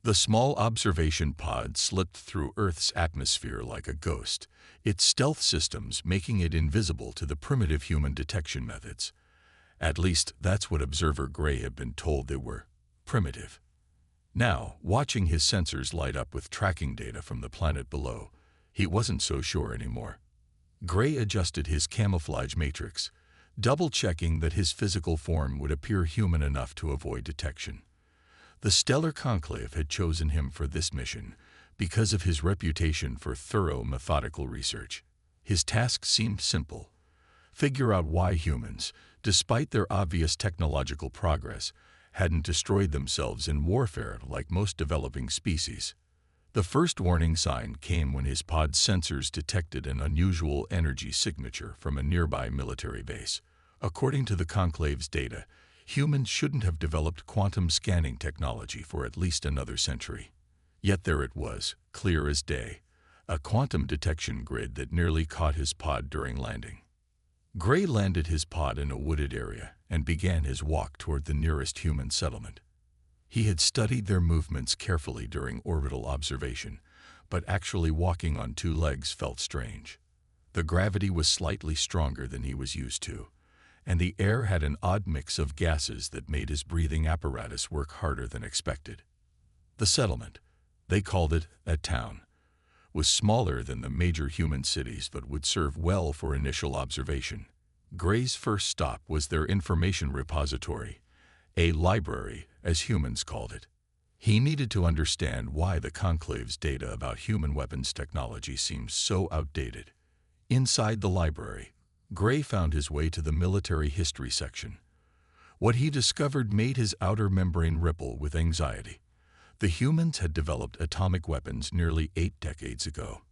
The small observation pod slipped through Earth's atmosphere like a ghost, its stealth systems making it invisible to the primitive human detection methods. At least, that's what Observer Gray had been told they were: primitive. Now, watching his sensors light up with tracking data from the planet below, he wasn't so sure anymore. Gray adjusted his camouflage matrix, double-checking that his physical form would appear human enough to avoid detection. The Stellar Conclave had chosen him for this mission because of his reputation for thorough, methodical research. His task seemed simple: figure out why humans, despite their obvious technological progress, hadn't destroyed themselves in warfare like most developing species. The first warning sign came when his pod's sensors detected an unusual energy signature from a nearby military base. According to the Conclave's data, humans shouldn't have developed quantum scanning technology for at least another century. Yet there it was, clear as day, a quantum detection grid that nearly caught his pod during landing. Gray landed his pod in a wooded area and began his walk toward the nearest human settlement. He had studied their movements carefully during orbital observation, but actually walking on two legs felt strange. The gravity was slightly stronger than he was used to, and the air had an odd mix of gases that made his breathing apparatus work harder than expected. The settlement, they called it a town, was smaller than the major human cities but would serve well for initial observation. Gray's first stop was their information repository, a library, as humans called it. He needed to understand why the Conclave's data about human weapons technology seemed so outdated. Inside the library, Gray found his way to the military history section. What he discovered made his outer membrane ripple with anxiety. The humans had developed atomic weapons nearly 8 decades ago.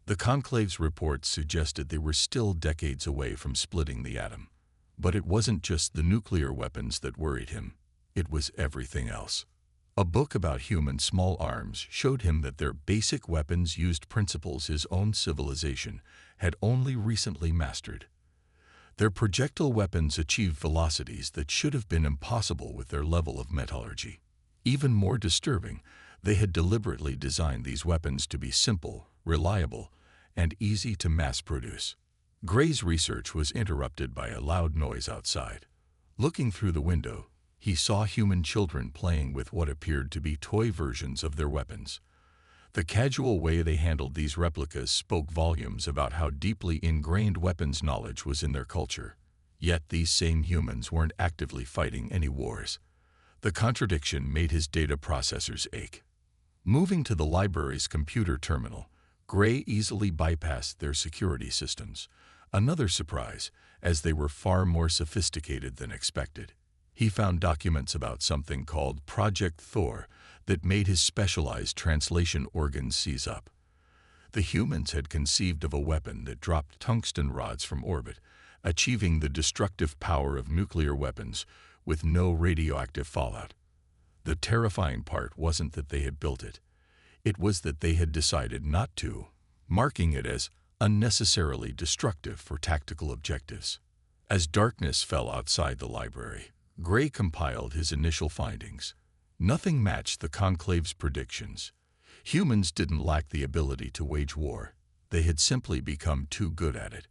The Conclave's reports suggested they were still decades away from splitting the atom. But it wasn't just the nuclear weapons that worried him. It was everything else. A book about human small arms showed him that their basic weapons used principles his own civilization had only recently mastered. Their projectile weapons achieved velocities that should have been impossible with their level of metallurgy. Even more disturbing, they had deliberately designed these weapons to be simple, reliable, and easy to mass produce. Gray's research was interrupted by a loud noise outside. Looking through the window, he saw human children playing with what appeared to be toy versions of their weapons. The casual way they handled these replicas spoke volumes about how deeply ingrained weapons knowledge was in their culture. Yet these same humans weren't actively fighting any wars. The contradiction made his data processors ache. Moving to the library's computer terminal, Gray easily bypassed their security systems. Another surprise, as they were far more sophisticated than expected. He found documents about something called Project Thor that made his specialized translation organs seize up. The humans had conceived of a weapon that dropped tungsten rods from orbit, achieving the destructive power of nuclear weapons with no radioactive fallout. The terrifying part wasn't that they had built it. It was that they had decided not to, marking it as unnecessarily destructive for tactical objectives. As darkness fell outside the library, Gray compiled his initial findings. Nothing matched the Conclave's predictions. Humans didn't lack the ability to wage war. They had simply become too good at it.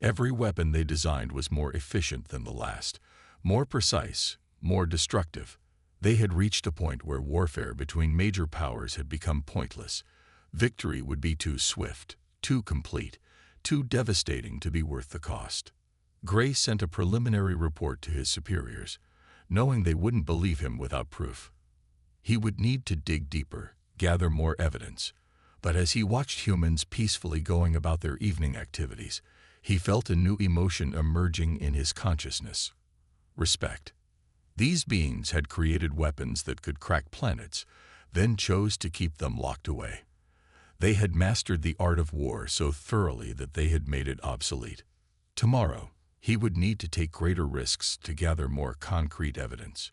Every weapon they designed was more efficient than the last, more precise, more destructive. They had reached a point where warfare between major powers had become pointless. Victory would be too swift, too complete, too devastating to be worth the cost. Gray sent a preliminary report to his superiors, knowing they wouldn't believe him without proof. He would need to dig deeper, gather more evidence. But as he watched humans peacefully going about their evening activities, he felt a new emotion emerging in his consciousness: respect. These beings had created weapons that could crack planets, then chose to keep them locked away. They had mastered the art of war so thoroughly that they had made it obsolete. Tomorrow, he would need to take greater risks to gather more concrete evidence.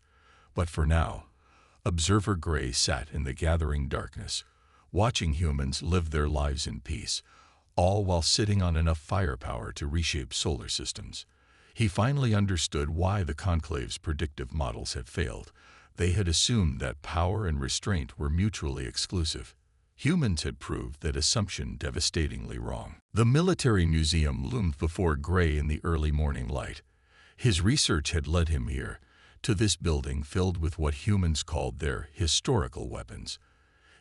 But for now, Observer Gray sat in the gathering darkness, watching humans live their lives in peace, all while sitting on enough firepower to reshape solar systems. He finally understood why the Conclave's predictive models had failed. They had assumed that power and restraint were mutually exclusive. Humans had proved that assumption devastatingly wrong. The military museum loomed before Gray in the early morning light. His research had led him here, to this building filled with what humans called their historical weapons.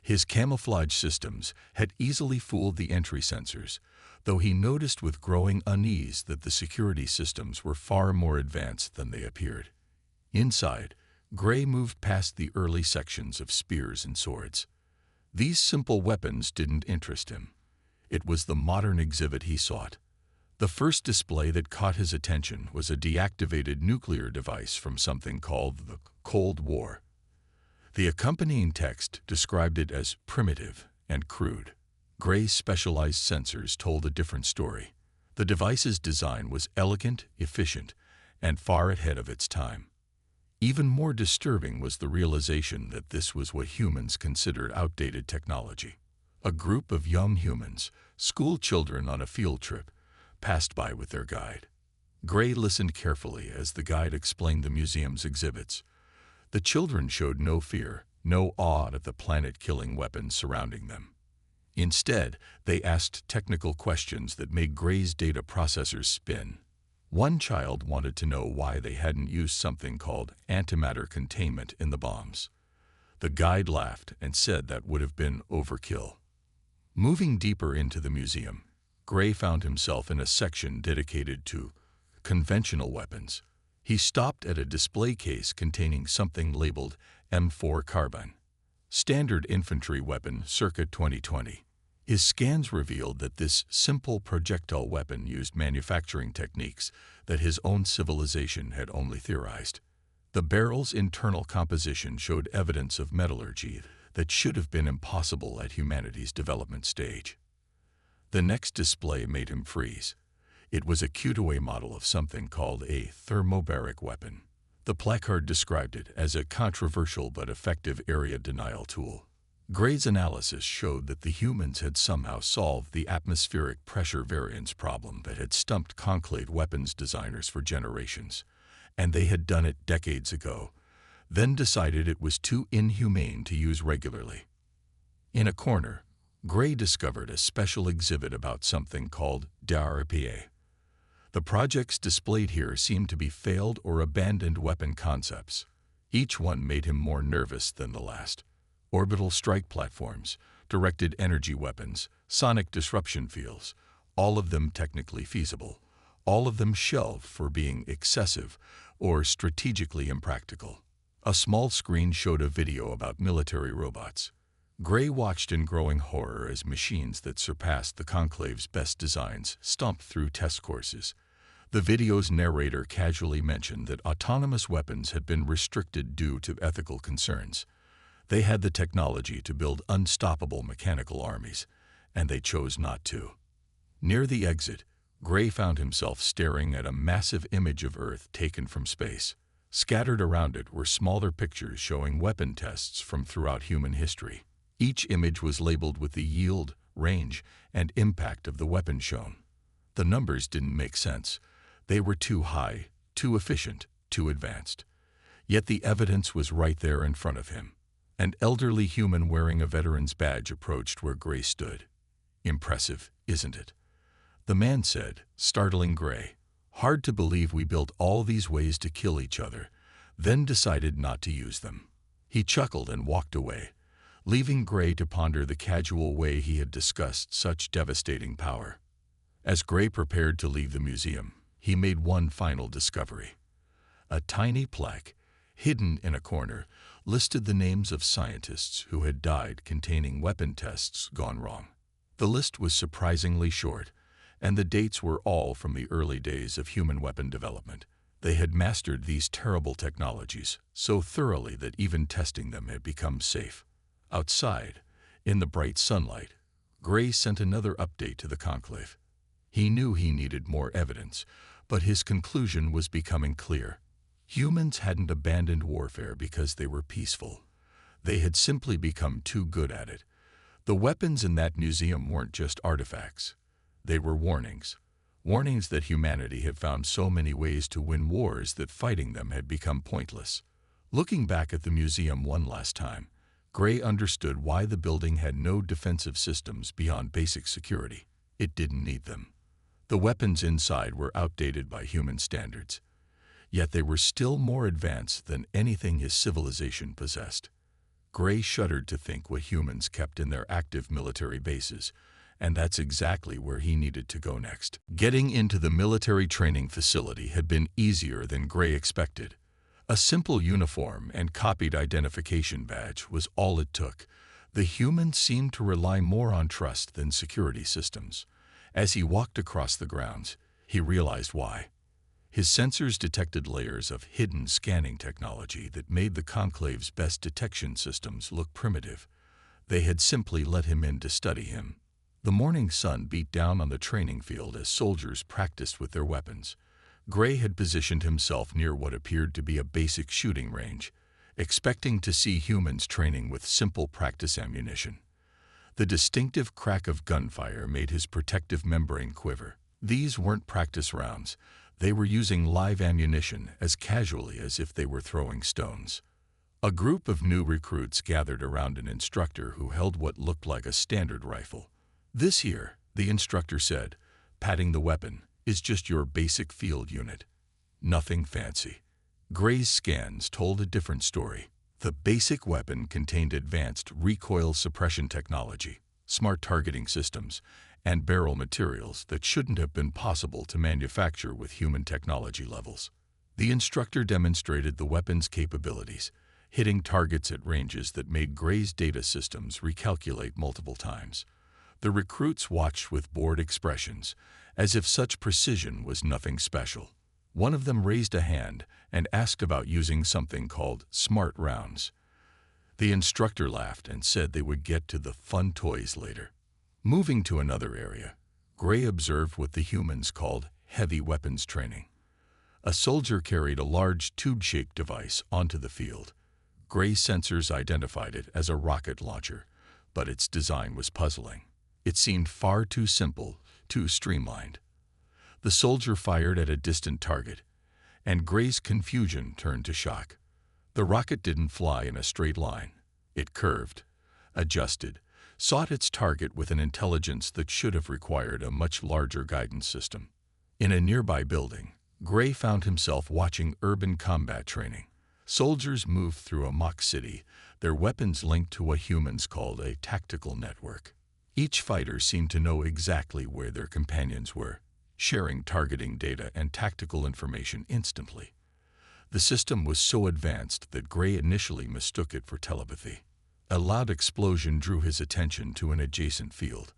His camouflage systems had easily fooled the entry sensors, though he noticed with growing unease that the security systems were far more advanced than they appeared. Inside, Gray moved past the early sections of spears and swords. These simple weapons didn't interest him. It was the modern exhibit he sought. The first display that caught his attention was a deactivated nuclear device from something called the Cold War. The accompanying text described it as primitive and crude. Gray's specialized sensors told a different story. The device's design was elegant, efficient, and far ahead of its time. Even more disturbing was the realization that this was what humans considered outdated technology. A group of young humans, school children on a field trip, passed by with their guide. Gray listened carefully as the guide explained the museum's exhibits. The children showed no fear, no awe at the planet-killing weapons surrounding them. Instead, they asked technical questions that made Gray's data processors spin. One child wanted to know why they hadn't used something called antimatter containment in the bombs. The guide laughed and said that would have been overkill. Moving deeper into the museum, Gray found himself in a section dedicated to conventional weapons. He stopped at a display case containing something labeled M4 carbine, standard infantry weapon circa 2020. His scans revealed that this simple projectile weapon used manufacturing techniques that his own civilization had only theorized. The barrel's internal composition showed evidence of metallurgy that should have been impossible at humanity's development stage. The next display made him freeze. It was a cutaway model of something called a thermobaric weapon. The placard described it as a controversial but effective area denial tool. Gray's analysis showed that the humans had somehow solved the atmospheric pressure variance problem that had stumped conclave weapons designers for generations, and they had done it decades ago, then decided it was too inhumane to use regularly. In a corner, Gray discovered a special exhibit about something called DARPA. The projects displayed here seemed to be failed or abandoned weapon concepts. Each one made him more nervous than the last. Orbital strike platforms, directed energy weapons, sonic disruption fields, all of them technically feasible, all of them shelved for being excessive or strategically impractical. A small screen showed a video about military robots. Gray watched in growing horror as machines that surpassed the Conclave's best designs stomped through test courses. The video's narrator casually mentioned that autonomous weapons had been restricted due to ethical concerns. They had the technology to build unstoppable mechanical armies, and they chose not to. Near the exit, Gray found himself staring at a massive image of Earth taken from space. Scattered around it were smaller pictures showing weapon tests from throughout human history. Each image was labeled with the yield, range, and impact of the weapon shown. The numbers didn't make sense. They were too high, too efficient, too advanced. Yet the evidence was right there in front of him. An elderly human wearing a veteran's badge approached where Gray stood. "Impressive, isn't it?" The man said, startling Gray. "Hard to believe we built all these ways to kill each other, then decided not to use them." He chuckled and walked away, leaving Gray to ponder the casual way he had discussed such devastating power. As Gray prepared to leave the museum, he made one final discovery. A tiny plaque, hidden in a corner, listed the names of scientists who had died containing weapon tests gone wrong. The list was surprisingly short, and the dates were all from the early days of human weapon development. They had mastered these terrible technologies so thoroughly that even testing them had become safe. Outside, in the bright sunlight, Gray sent another update to the Conclave. He knew he needed more evidence, but his conclusion was becoming clear. Humans hadn't abandoned warfare because they were peaceful. They had simply become too good at it. The weapons in that museum weren't just artifacts. They were warnings. Warnings that humanity had found so many ways to win wars that fighting them had become pointless. Looking back at the museum one last time, Gray understood why the building had no defensive systems beyond basic security. It didn't need them. The weapons inside were outdated by human standards, yet they were still more advanced than anything his civilization possessed. Gray shuddered to think what humans kept in their active military bases, and that's exactly where he needed to go next. Getting into the military training facility had been easier than Gray expected. A simple uniform and copied identification badge was all it took. The humans seemed to rely more on trust than security systems. As he walked across the grounds, he realized why. His sensors detected layers of hidden scanning technology that made the Conclave's best detection systems look primitive. They had simply let him in to study him. The morning sun beat down on the training field as soldiers practiced with their weapons. Gray had positioned himself near what appeared to be a basic shooting range, expecting to see humans training with simple practice ammunition. The distinctive crack of gunfire made his protective membrane quiver. These weren't practice rounds. They were using live ammunition as casually as if they were throwing stones. A group of new recruits gathered around an instructor who held what looked like a standard rifle. "This here," the instructor said, patting the weapon, "is just your basic field unit. Nothing fancy." Gray's scans told a different story. The basic weapon contained advanced recoil suppression technology, smart targeting systems, and barrel materials that shouldn't have been possible to manufacture with human technology levels. The instructor demonstrated the weapon's capabilities, hitting targets at ranges that made Gray's data systems recalculate multiple times. The recruits watched with bored expressions, as if such precision was nothing special. One of them raised a hand and asked about using something called smart rounds. The instructor laughed and said they would get to the fun toys later. Moving to another area, Gray observed what the humans called heavy weapons training. A soldier carried a large tube-shaped device onto the field. Gray's sensors identified it as a rocket launcher, but its design was puzzling. It seemed far too simple, too streamlined. The soldier fired at a distant target, and Gray's confusion turned to shock. The rocket didn't fly in a straight line. It curved, adjusted, sought its target with an intelligence that should have required a much larger guidance system. In a nearby building, Gray found himself watching urban combat training. Soldiers moved through a mock city, their weapons linked to what humans called a tactical network. Each fighter seemed to know exactly where their companions were, sharing targeting data and tactical information instantly. The system was so advanced that Gray initially mistook it for telepathy. A loud explosion drew his attention to an adjacent field.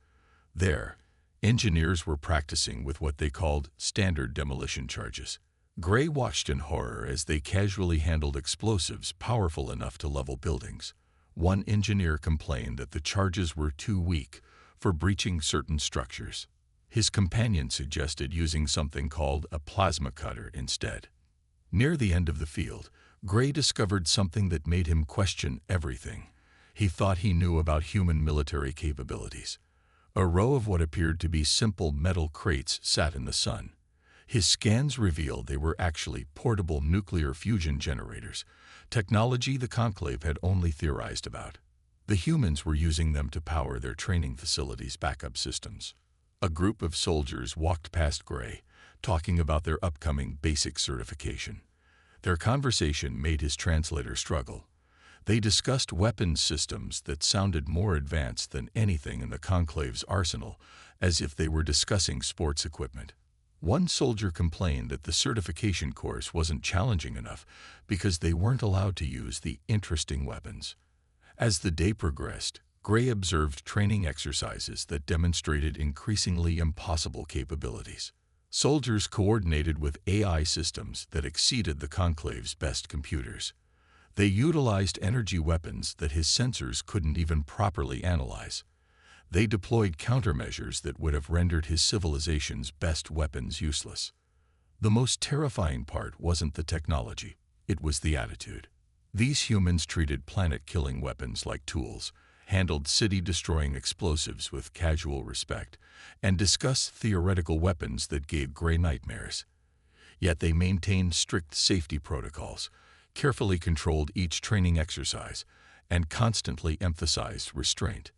There, engineers were practicing with what they called standard demolition charges. Gray watched in horror as they casually handled explosives powerful enough to level buildings. One engineer complained that the charges were too weak for breaching certain structures. His companion suggested using something called a plasma cutter instead. Near the end of the field, Gray discovered something that made him question everything he thought he knew about human military capabilities. A row of what appeared to be simple metal crates sat in the sun. His scans revealed they were actually portable nuclear fusion generators, technology the Conclave had only theorized about. The humans were using them to power their training facilities' backup systems. A group of soldiers walked past Gray, talking about their upcoming basic certification. Their conversation made his translator struggle. They discussed weapons systems that sounded more advanced than anything in the Conclave's arsenal, as if they were discussing sports equipment. One soldier complained that the certification course wasn't challenging enough because they weren't allowed to use the interesting weapons. As the day progressed, Gray observed training exercises that demonstrated increasingly impossible capabilities. Soldiers coordinated with AI systems that exceeded the Conclave's best computers. They utilized energy weapons that his sensors couldn't even properly analyze. They deployed countermeasures that would have rendered his civilization's best weapons useless. The most terrifying part wasn't the technology, it was the attitude. These humans treated planet-killing weapons like tools, handled city-destroying explosives with casual respect, and discussed theoretical weapons that gave Gray nightmares. Yet they maintained strict safety protocols, carefully controlled each training exercise, and constantly emphasized restraint.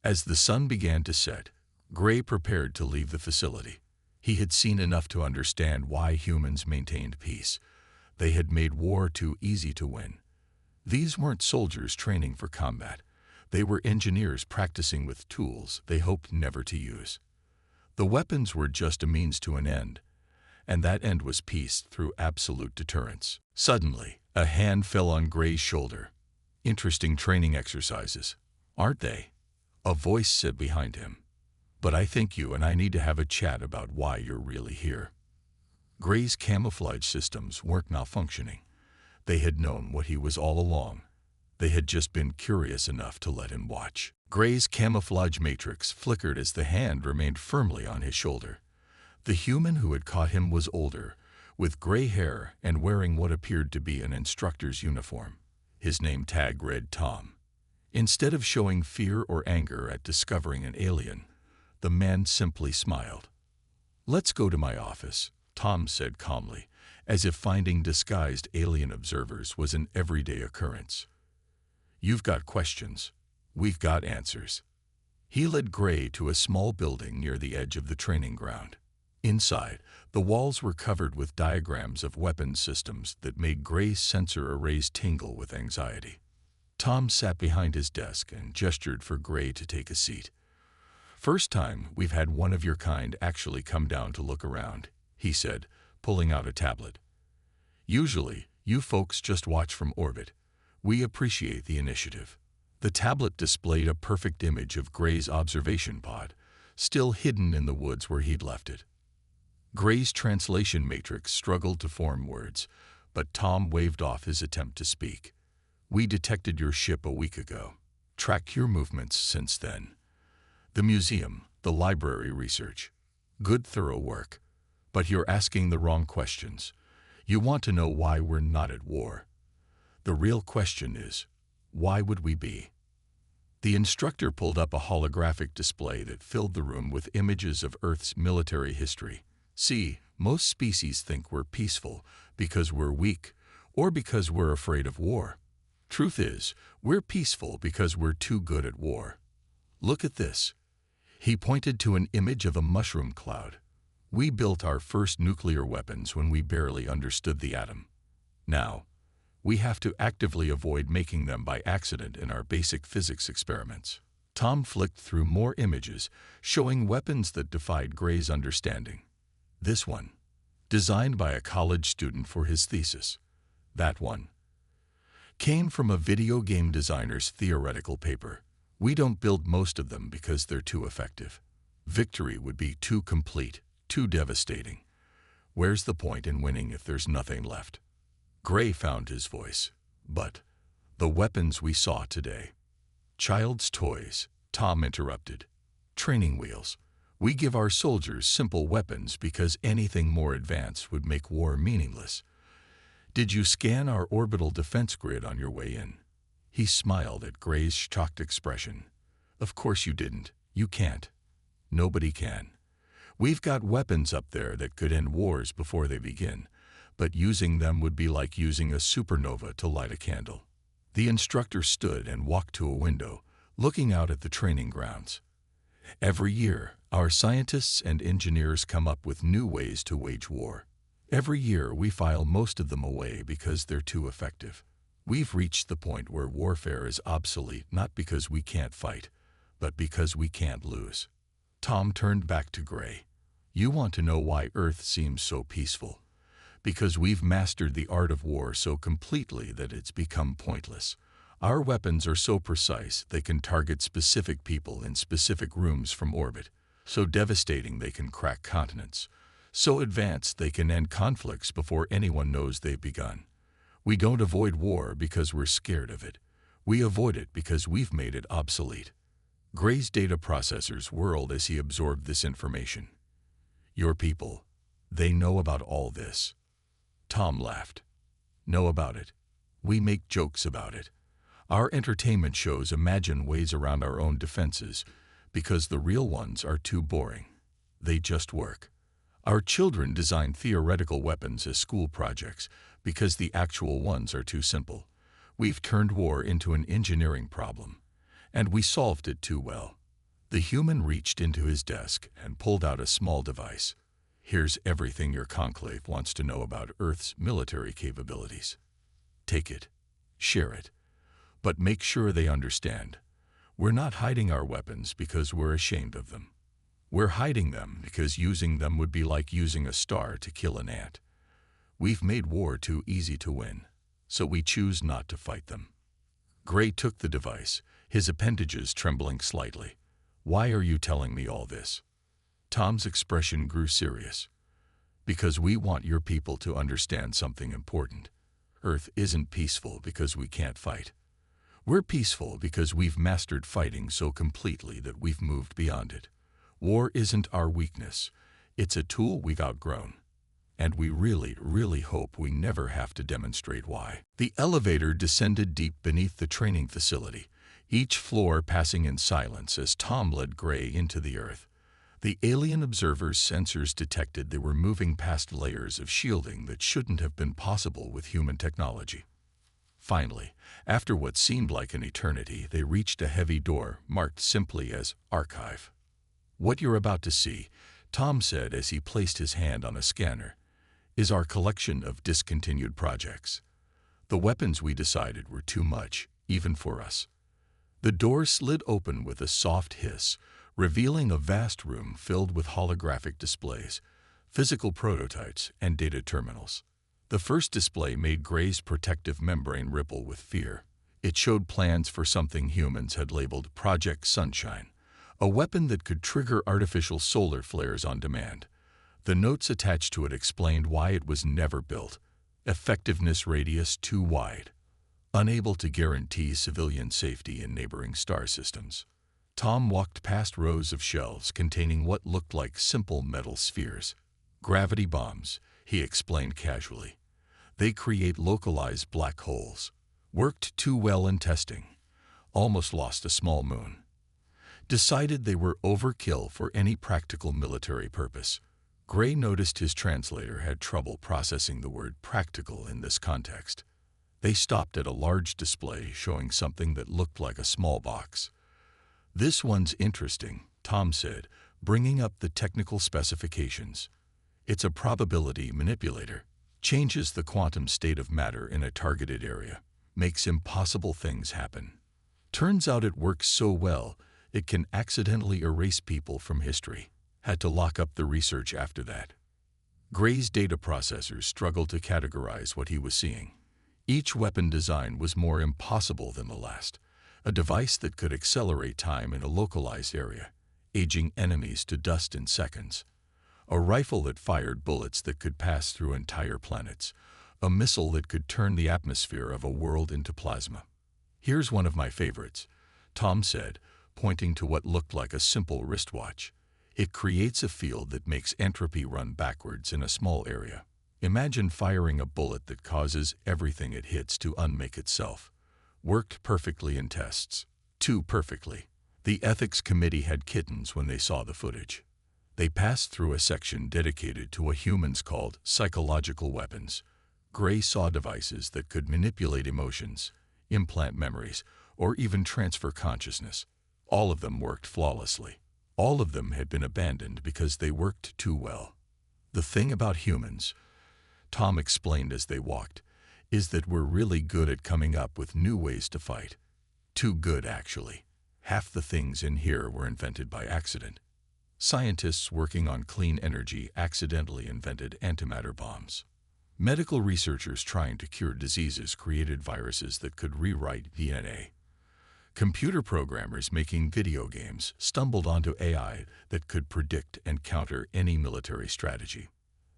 As the sun began to set, Gray prepared to leave the facility. He had seen enough to understand why humans maintained peace. They had made war too easy to win. These weren't soldiers training for combat. They were engineers practicing with tools they hoped never to use. The weapons were just a means to an end, and that end was peace through absolute deterrence. Suddenly, a hand fell on Gray's shoulder. "Interesting training exercises, aren't they?" a voice said behind him. "But I think you and I need to have a chat about why you're really here." Gray's camouflage systems weren't malfunctioning. They had known what he was all along. They had just been curious enough to let him watch. Gray's camouflage matrix flickered as the hand remained firmly on his shoulder. The human who had caught him was older, with gray hair and wearing what appeared to be an instructor's uniform. His name tag read Tom. Instead of showing fear or anger at discovering an alien, the man simply smiled. "Let's go to my office," Tom said calmly, as if finding disguised alien observers was an everyday occurrence. "You've got questions. We've got answers." He led Gray to a small building near the edge of the training ground. Inside, the walls were covered with diagrams of weapons systems that made Gray's sensor arrays tingle with anxiety. Tom sat behind his desk and gestured for Gray to take a seat. "First time we've had one of your kind actually come down to look around," he said, pulling out a tablet. "Usually, you folks just watch from orbit. We appreciate the initiative." The tablet displayed a perfect image of Gray's observation pod, still hidden in the woods where he'd left it. Gray's translation matrix struggled to form words, but Tom waved off his attempt to speak. "We detected your ship a week ago. Tracked your movements since then. The museum, the library research. Good thorough work. But you're asking the wrong questions. You want to know why we're not at war. The real question is, why would we be?" The instructor pulled up a holographic display that filled the room with images of Earth's military history. "See, most species think we're peaceful because we're weak or because we're afraid of war. Truth is, we're peaceful because we're too good at war. Look at this." He pointed to an image of a mushroom cloud. "We built our first nuclear weapons when we barely understood the atom. Now, we have to actively avoid making them by accident in our basic physics experiments." Tom flicked through more images, showing weapons that defied Gray's understanding. This one, designed by a college student for his thesis. That one came from a video game designer's theoretical paper. "We don't build most of them because they're too effective. Victory would be too complete, too devastating. Where's the point in winning if there's nothing left?" Gray found his voice. "But the weapons we saw today." "Child's toys," Tom interrupted. "Training wheels. We give our soldiers simple weapons because anything more advanced would make war meaningless. Did you scan our orbital defense grid on your way in?" He smiled at Gray's shocked expression. "Of course you didn't. You can't. Nobody can. We've got weapons up there that could end wars before they begin, but using them would be like using a supernova to light a candle." The instructor stood and walked to a window, looking out at the training grounds. "Every year, our scientists and engineers come up with new ways to wage war. Every year we file most of them away because they're too effective. We've reached the point where warfare is obsolete not because we can't fight, but because we can't lose." Tom turned back to Gray. "You want to know why Earth seems so peaceful? Because we've mastered the art of war so completely that it's become pointless. Our weapons are so precise they can target specific people in specific rooms from orbit, so devastating they can crack continents, so advanced they can end conflicts before anyone knows they've begun. We don't avoid war because we're scared of it. We avoid it because we've made it obsolete." Gray's data processors whirled as he absorbed this information. "Your people, they know about all this." Tom laughed. "Know about it. We make jokes about it. Our entertainment shows imagine ways around our own defenses because the real ones are too boring. They just work. Our children design theoretical weapons as school projects because the actual ones are too simple. We've turned war into an engineering problem, and we solved it too well. The human reached into his desk and pulled out a small device. Here's everything your conclave wants to know about Earth's military capabilities. Take it, share it, but make sure they understand. We're not hiding our weapons because we're ashamed of them. We're hiding them because using them would be like using a star to kill an ant. We've made war too easy to win, so we choose not to fight them. Gray took the device, his appendages trembling slightly. Why are you telling me all this? Tom's expression grew serious. Because we want your people to understand something important. Earth isn't peaceful because we can't fight. We're peaceful because we've mastered fighting so completely that we've moved beyond it. War isn't our weakness. It's a tool we've outgrown. And we really, really hope we never have to demonstrate why. The elevator descended deep beneath the training facility, each floor passing in silence as Tom led Gray into the Earth. The alien observer's sensors detected they were moving past layers of shielding that shouldn't have been possible with human technology. Finally, after what seemed like an eternity, they reached a heavy door marked simply as Archive. What you're about to see, Tom said as he placed his hand on a scanner, is our collection of discontinued projects. The weapons we decided were too much, even for us. The door slid open with a soft hiss, revealing a vast room filled with holographic displays, physical prototypes, and data terminals. The first display made Gray's protective membrane ripple with fear. It showed plans for something humans had labeled Project Sunshine, a weapon that could trigger artificial solar flares on demand. The notes attached to it explained why it was never built. Effectiveness radius too wide. Unable to guarantee civilian safety in neighboring star systems. Tom walked past rows of shelves containing what looked like simple metal spheres. Gravity bombs, he explained casually. They create localized black holes. Worked too well in testing. Almost lost a small moon. Decided they were overkill for any practical military purpose. Gray noticed his translator had trouble processing the word practical in this context. They stopped at a large display showing something that looked like a small box. This one's interesting, Tom said, bringing up the technical specifications. It's a probability manipulator. Changes the quantum state of matter in a targeted area. Makes impossible things happen. Turns out it works so well, it can accidentally erase people from history. Had to lock up the research after that. Gray's data processors struggled to categorize what he was seeing. Each weapon design was more impossible than the last. A device that could accelerate time in a localized area, aging enemies to dust in seconds. A rifle that fired bullets that could pass through entire planets. A missile that could turn the atmosphere of a world into plasma. Here's one of my favorites, Tom said, pointing to what looked like a simple wristwatch. It creates a field that makes entropy run backwards in a small area. Imagine firing a bullet that causes everything it hits to unmake itself. Worked perfectly in tests. Too perfectly. The ethics committee had kittens when they saw the footage. They passed through a section dedicated to what humans called psychological weapons. Gray saw devices that could manipulate emotions, implant memories, or even transfer consciousness. All of them worked flawlessly. All of them had been abandoned because they worked too well. The thing about humans, Tom explained as they walked, is that we're really good at coming up with new ways to fight. Too good, actually. Half the things in here were invented by accident. Scientists working on clean energy accidentally invented antimatter bombs. Medical researchers trying to cure diseases created viruses that could rewrite DNA. Computer programmers making video games stumbled onto AI that could predict and counter any military strategy.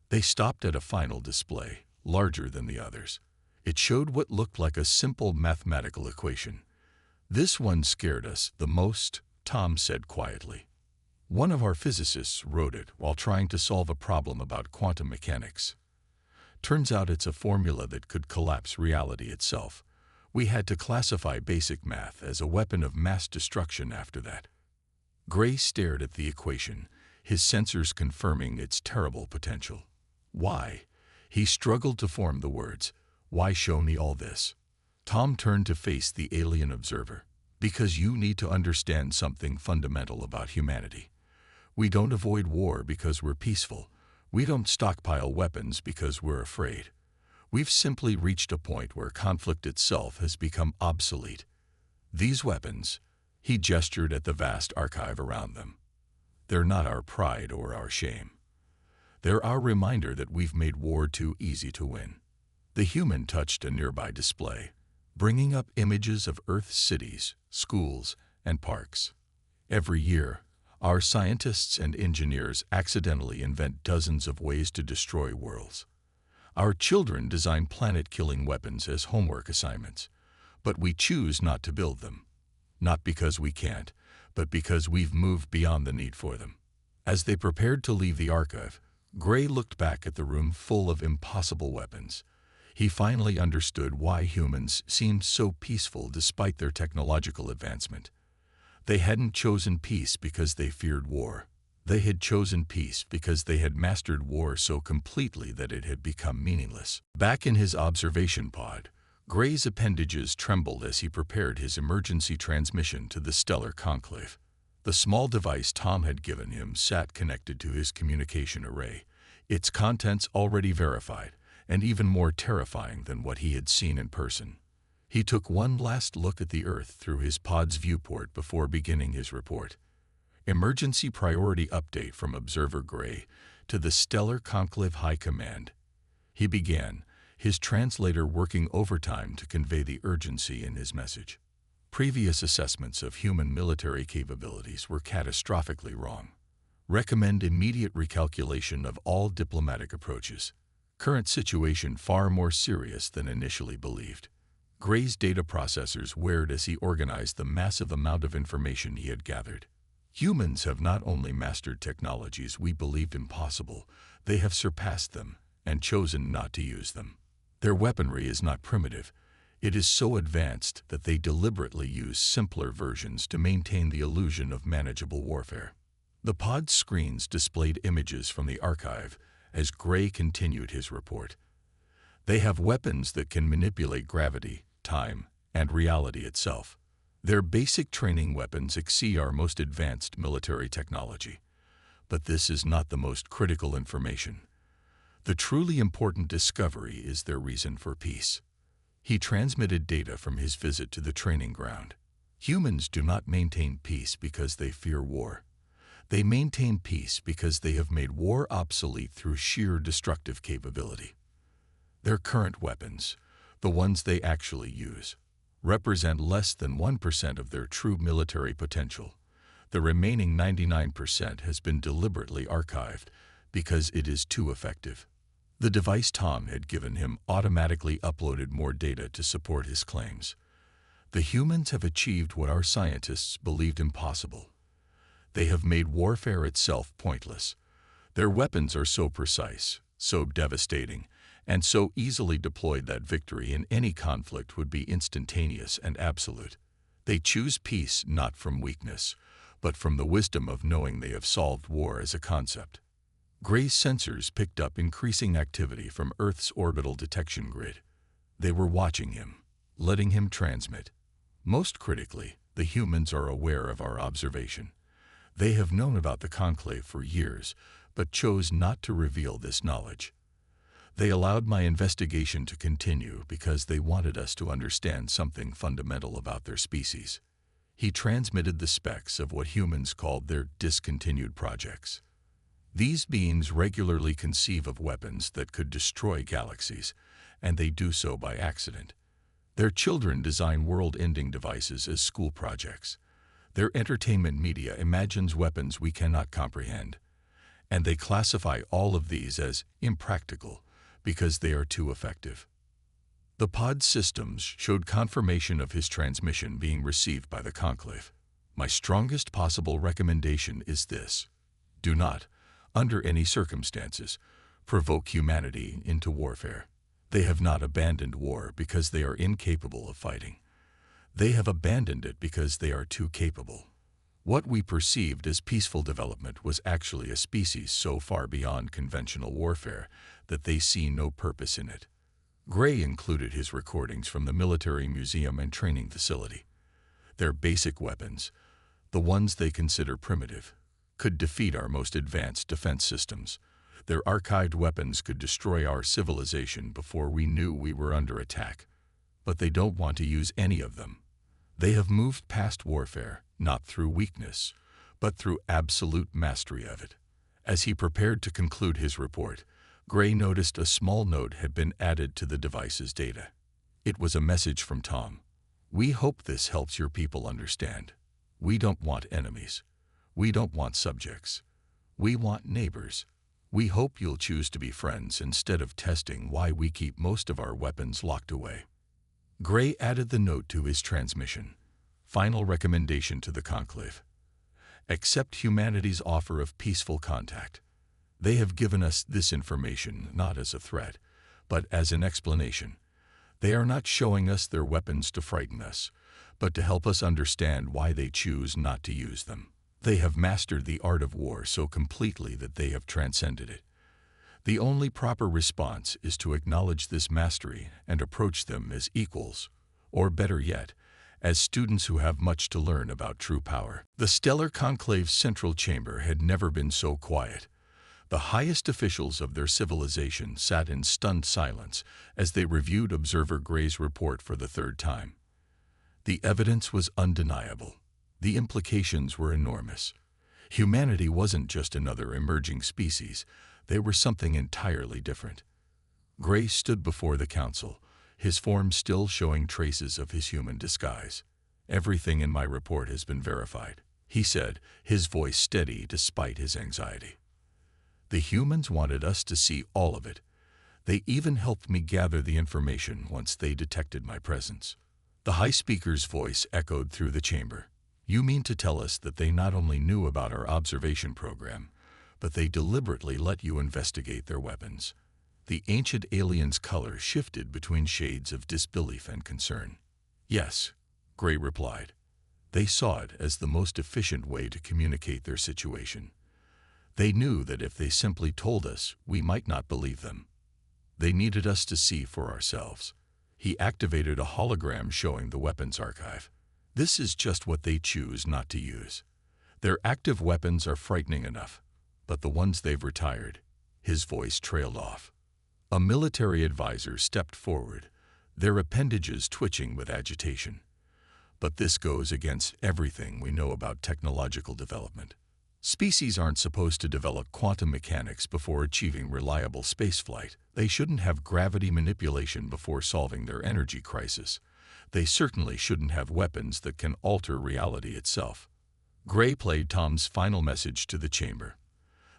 They stopped at a final display, larger than the others. It showed what looked like a simple mathematical equation. This one scared us the most, Tom said quietly. One of our physicists wrote it while trying to solve a problem about quantum mechanics. Turns out it's a formula that could collapse reality itself. We had to classify basic math as a weapon of mass destruction after that. Gray stared at the equation, his sensors confirming its terrible potential. Why? He struggled to form the words, "Why show me all this?" Tom turned to face the alien observer. "Because you need to understand something fundamental about humanity. We don't avoid war because we're peaceful. We don't stockpile weapons because we're afraid. We've simply reached a point where conflict itself has become obsolete. These weapons," he gestured at the vast archive around them, "they're not our pride or our shame. They're our reminder that we've made war too easy to win." The human touched a nearby display, bringing up images of Earth's cities, schools, and parks. Every year, our scientists and engineers accidentally invent dozens of ways to destroy worlds. Our children design planet-killing weapons as homework assignments, but we choose not to build them. Not because we can't, but because we've moved beyond the need for them. As they prepared to leave the archive, Gray looked back at the room full of impossible weapons. He finally understood why humans seemed so peaceful despite their technological advancement. They hadn't chosen peace because they feared war. They had chosen peace because they had mastered war so completely that it had become meaningless. Back in his observation pod, Gray's appendages trembled as he prepared his emergency transmission to the stellar conclave. The small device Tom had given him sat connected to his communication array, its contents already verified, and even more terrifying than what he had seen in person. He took one last look at the Earth through his pod's viewport before beginning his report. Emergency priority update from Observer Gray to the Stellar Conclave High Command. He began, his translator working overtime to convey the urgency in his message. Previous assessments of human military capabilities were catastrophically wrong. Recommend immediate recalculation of all diplomatic approaches. Current situation far more serious than initially believed. Gray's data processors whirred as he organized the massive amount of information he had gathered. Humans have not only mastered technologies we believed impossible, they have surpassed them and chosen not to use them. Their weaponry is not primitive. It is so advanced that they deliberately use simpler versions to maintain the illusion of manageable warfare. The pod's screens displayed images from the archive as Gray continued his report. They have weapons that can manipulate gravity, time, and reality itself. Their basic training weapons exceed our most advanced military technology. But this is not the most critical information. The truly important discovery is their reason for peace. He transmitted data from his visit to the training ground. Humans do not maintain peace because they fear war. They maintain peace because they have made war obsolete through sheer destructive capability. Their current weapons, the ones they actually use, represent less than 1% of their true military potential. The remaining 99% has been deliberately archived because it is too effective. The device Tom had given him automatically uploaded more data to support his claims. The humans have achieved what our scientists believed impossible. They have made warfare itself pointless. Their weapons are so precise, so devastating, and so easily deployed that victory in any conflict would be instantaneous and absolute. They choose peace not from weakness, but from the wisdom of knowing they have solved war as a concept. Gray's sensors picked up increasing activity from Earth's orbital detection grid. They were watching him, letting him transmit. Most critically, the humans are aware of our observation. They have known about the conclave for years, but chose not to reveal this knowledge. They allowed my investigation to continue because they wanted us to understand something fundamental about their species. He transmitted the specs of what humans called their discontinued projects. These beings regularly conceive of weapons that could destroy galaxies, and they do so by accident. Their children design world-ending devices as school projects. Their entertainment media imagines weapons we cannot comprehend, and they classify all of these as impractical because they are too effective. The pod systems showed confirmation of his transmission being received by the conclave. My strongest possible recommendation is this: do not, under any circumstances, provoke humanity into warfare. They have not abandoned war because they are incapable of fighting. They have abandoned it because they are too capable. What we perceived as peaceful development was actually a species so far beyond conventional warfare that they see no purpose in it. Gray included his recordings from the military museum and training facility. Their basic weapons, the ones they consider primitive, could defeat our most advanced defense systems. Their archived weapons could destroy our civilization before we knew we were under attack. But they don't want to use any of them. They have moved past warfare, not through weakness, but through absolute mastery of it. As he prepared to conclude his report, Gray noticed a small note had been added to the device's data. It was a message from Tom. "We hope this helps your people understand. We don't want enemies. We don't want subjects. We want neighbors. We hope you'll choose to be friends instead of testing why we keep most of our weapons locked away." Gray added the note to his transmission. Final recommendation to the Conclave. Accept humanity's offer of peaceful contact. They have given us this information not as a threat, but as an explanation. They are not showing us their weapons to frighten us, but to help us understand why they choose not to use them. They have mastered the art of war so completely that they have transcended it. The only proper response is to acknowledge this mastery and approach them as equals, or better yet, as students who have much to learn about true power. The Stellar Conclave's central chamber had never been so quiet. The highest officials of their civilization sat in stunned silence as they reviewed Observer Gray's report for the third time. The evidence was undeniable. The implications were enormous. Humanity wasn't just another emerging species. They were something entirely different. Gray stood before the council, his form still showing traces of his human disguise. "Everything in my report has been verified," he said, his voice steady despite his anxiety. "The humans wanted us to see all of it. They even helped me gather the information once they detected my presence." The High Speaker's voice echoed through the chamber. "You mean to tell us that they not only knew about our observation program, but they deliberately let you investigate their weapons?" The ancient alien's color shifted between shades of disbelief and concern. "Yes," Gray replied. "They saw it as the most efficient way to communicate their situation. They knew that if they simply told us, we might not believe them. They needed us to see for ourselves." He activated a hologram showing the weapons archive. "This is just what they choose not to use. Their active weapons are frightening enough, but the ones they've retired," his voice trailed off. A military advisor stepped forward, their appendages twitching with agitation. "But this goes against everything we know about technological development. Species aren't supposed to develop quantum mechanics before achieving reliable spaceflight. They shouldn't have gravity manipulation before solving their energy crisis. They certainly shouldn't have weapons that can alter reality itself." Gray played Tom's final message to the chamber.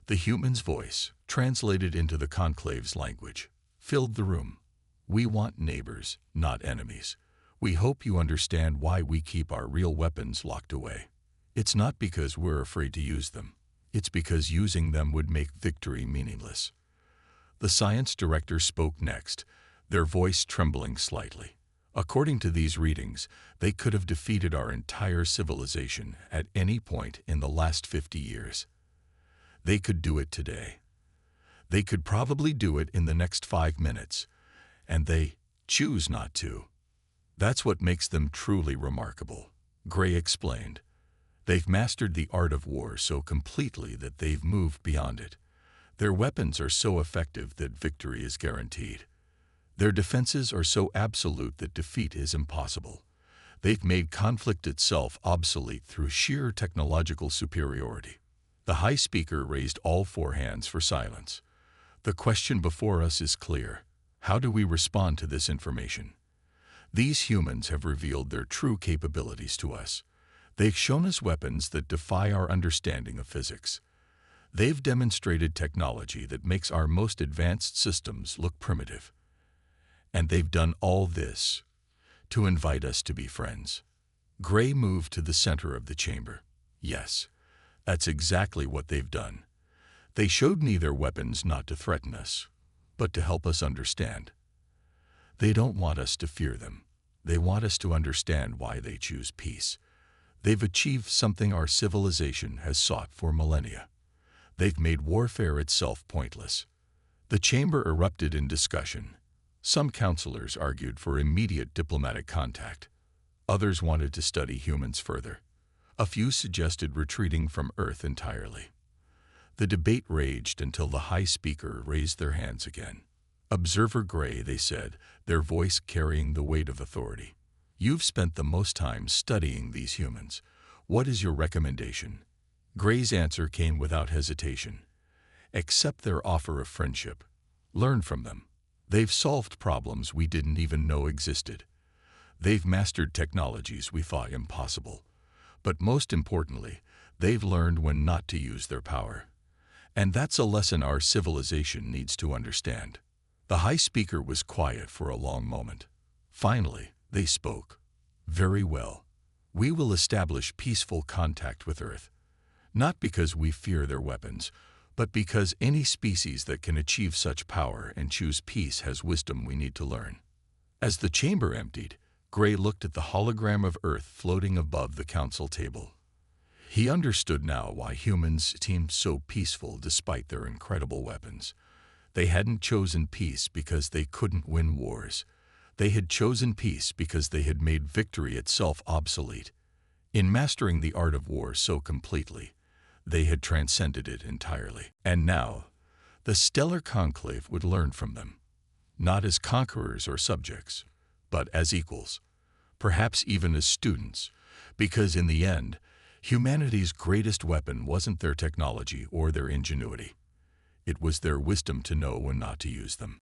The human's voice, translated into the Conclave's language, filled the room. "We want neighbors, not enemies. We hope you understand why we keep our real weapons locked away. It's not because we're afraid to use them. It's because using them would make victory meaningless." The science director spoke next, their voice trembling slightly. "According to these readings, they could have defeated our entire civilization at any point in the last 50 years. They could do it today. They could probably do it in the next 5 minutes, and they choose not to. That's what makes them truly remarkable," Gray explained. "They've mastered the art of war so completely that they've moved beyond it. Their weapons are so effective that victory is guaranteed. Their defenses are so absolute that defeat is impossible. They've made conflict itself obsolete through sheer technological superiority." The High Speaker raised all 4 hands for silence. "The question before us is clear. How do we respond to this information? These humans have revealed their true capabilities to us. They've shown us weapons that defy our understanding of physics. They've demonstrated technology that makes our most advanced systems look primitive. And they've done all this to invite us to be friends." Gray moved to the center of the chamber. "Yes, that's exactly what they've done. They showed me their weapons not to threaten us, but to help us understand. They don't want us to fear them. They want us to understand why they choose peace. They've achieved something our civilization has sought for millennia. They've made warfare itself pointless. The chamber erupted in discussion. Some counselors argued for immediate diplomatic contact. Others wanted to study humans further. A few suggested retreating from Earth entirely. The debate raged until the High Speaker raised their hands again. "Observer Gray," they said, their voice carrying the weight of authority. "You've spent the most time studying these humans. What is your recommendation?" Gray's answer came without hesitation. "Accept their offer of friendship. Learn from them. They've solved problems we didn't even know existed. They've mastered technologies we thought impossible. But most importantly, they've learned when not to use their power. And that's a lesson our civilization needs to understand." The High Speaker was quiet for a long moment. Finally, they spoke. "Very well. We will establish peaceful contact with Earth. Not because we fear their weapons, but because any species that can achieve such power and choose peace has wisdom we need to learn." As the chamber emptied, Gray looked at the hologram of Earth floating above the council table. He understood now why humans seemed so peaceful despite their incredible weapons. They hadn't chosen peace because they couldn't win wars. They had chosen peace because they had made victory itself obsolete. In mastering the art of war so completely, they had transcended it entirely. And now, the stellar conclave would learn from them, not as conquerors or subjects, but as equals, perhaps even as students, because in the end, humanity's greatest weapon wasn't their technology or their ingenuity. It was their wisdom to know when not to use them.